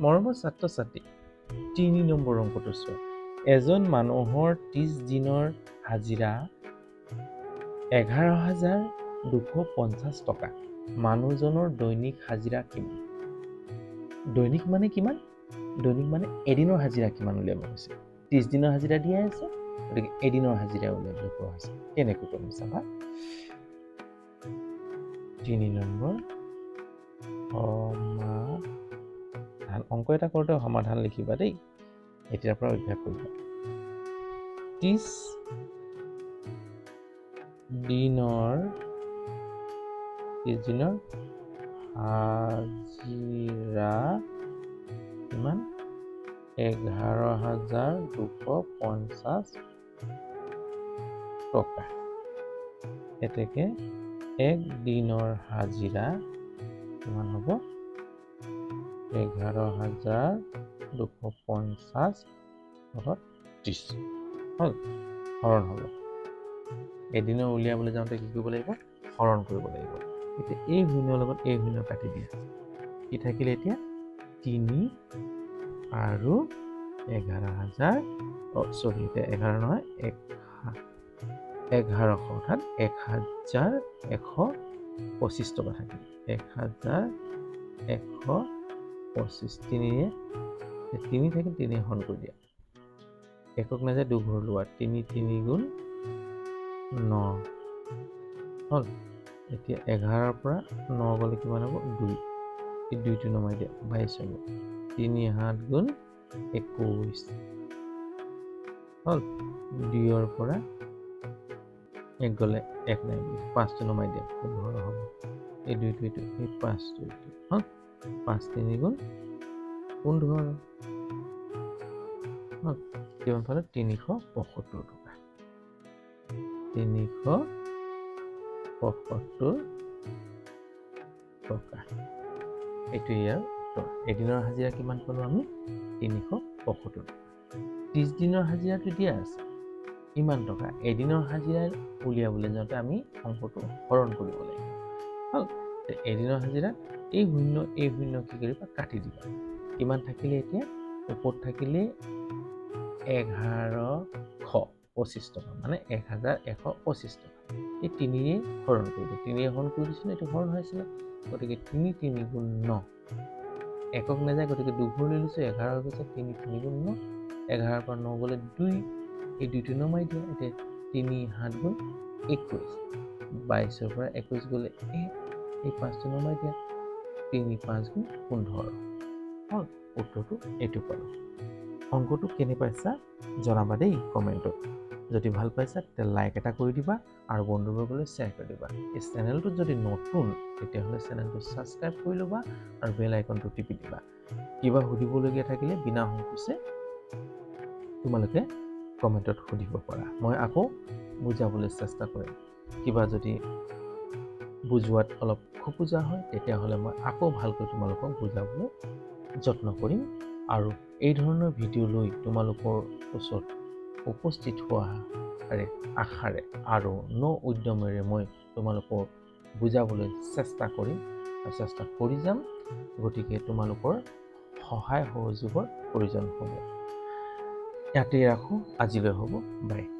মৰমৰ ছাত্ৰ-ছাত্ৰী ৩ নম্বৰ অংকটো চোৱা। এজন মানুহৰ ৩০ দিনৰ হাজিৰা ১১,২৫০ টকা। মানুহজনৰ দৈনিক হাজিৰা কিমান? দৈনিক মানে কিমান? দৈনিক মানে এদিনৰ হাজিৰা কিমান উলিয়াব হৈছে। ৩০ দিনৰ হাজিৰা দিয়াই আছে, গতিকে এদিনৰ হাজিৰা উলিয়াবলৈ কোৱা হৈছে। কেনেকৈ কৰিম চাবা। ৩ নম্বৰ সমাধান। অংক এটা কৰোঁতে সমাধান লিখিবা দেই, এতিয়াৰ পৰা অভ্যাস কৰিবা। ৩০ দিনৰ হাজিৰা কিমান? ১১,২৫০ টকা। এতেকে এক দিনৰ হাজিৰা কিমান হ'ব? ১১,২৫০ লগত ৩০ হ'ল, হৰণ হ'ব। এদিনৰ উলিয়াবলৈ যাওঁতে কি কৰিব লাগিব? হৰণ কৰিব লাগিব। এতিয়া এই শূন্যৰ লগত এই শূন্য কাটি দিয়া। কি থাকিলে এতিয়া? ৩ আৰু ১১,০০০ এতিয়া ১১ নহয়, ১১০০ অৰ্থাৎ ১,১২৫ টকা থাকিল। ১,১২৫। ৩ থাকিল, ৩ হৰণ কৰি দিয়া। একক নাযায়, দুঘৰ লোৱা। ৩ গুণ ৯ হ'ল। এতিয়া ১১ৰ পৰা ৯ গ'লে কিমান হ'ব? ২। এই ২টো নমাই দিয়া, ২২ হ'ব। ৩ ৭ গুণ ২১ হ'ল। ২ৰ পৰা ১ গ'লে ১ নাই, ৫টো নমাই দিয়া, ১৫ হ'ব। এই ২টো এইটো, এই ৫টো এইটো হ'ল। ৫ ৩ গুণ ১৫ হ'ল। কিমান পালে? ৩৭৫ টকা। ৩৭৫ টকা। এইটো ইয়াৰ উত্তৰ। এদিনৰ হাজিৰা কিমান পালোঁ আমি? ৩৭৫ টকা। ৩০ দিনৰ হাজিৰাটো দিয়া আছে ইমান টকা। এদিনৰ হাজিৰা উলিয়াবলৈ যাওঁতে আমি অংকটো হৰণ কৰিব লাগিব। হ'ল। এদিনৰ হাজিৰা এই শূন্য কি কৰিবা? কাটি দিবা। কিমান থাকিলে এতিয়া? ওপৰত থাকিলে ১১,০২৫ টকা, মানে ১,১২৫ টকা। এই ৩ৰে হৰণ কৰি দিওঁ। ৩ৰে হৰণ কৰি দিছিলোঁ, এইটো হৰণ হৈছিলে। গতিকে ৩ গুণ ৯। একক নাযায়, গতিকে দুঘৰ লৈ লৈছোঁ। ১১ হৈ গৈছে। ৩ গুণ ৯। ১১ৰ পৰা ৯ গ'লে ২। এই ২টো নমাই দিয়া। এতিয়া ৩ ৭ গুণ ২১। ২২ৰ পৰা ২১ গ'লে ১। এই ৫টো নমাই দিয়া। ৩ ৫ গুণ ১৫ হ'ল। উত্তৰটো এইটো পালোঁ। অংকটো কেনে পাইছা জনাবা দেই কমেণ্টত। যদি ভাল পাইছা তেতিয়া লাইক এটা কৰি দিবা আৰু বন্ধুবৰ্গলৈ শ্বেয়াৰ কৰি দিবা। এই চেনেলটোত যদি নতুন তেতিয়াহ'লে চেনেলটো ছাবস্ক্ৰাইব কৰি ল'বা আৰু বেল আইকনটো টিপি দিবা। কিবা সুধিবলগীয়া থাকিলে বিনা সংকোচে তোমালোকে কমেণ্টত সুধিব পাৰা। মই আকৌ বুজাবলৈ চেষ্টা কৰিম। কিবা যদি বুজোৱাত অলপ খোকোজা হয় তেতিয়াহ'লে মই আকৌ ভালকৈ তোমালোকক বুজাবলৈ যত্ন কৰিম আৰু এই ধৰণৰ ভিডিঅ' লৈ তোমালোকৰ ওচৰত উপস্থিত হোৱাৰ আশাৰে আৰু উদ্যমেৰে মই তোমালোকক বুজাবলৈ চেষ্টা কৰিম আৰু চেষ্টা কৰি যাম। গতিকে তোমালোকৰ সহায় সহযোগৰ প্ৰয়োজন হ'ব। ইয়াতে ৰাখোঁ, আজিলৈ হ'ব, বাই।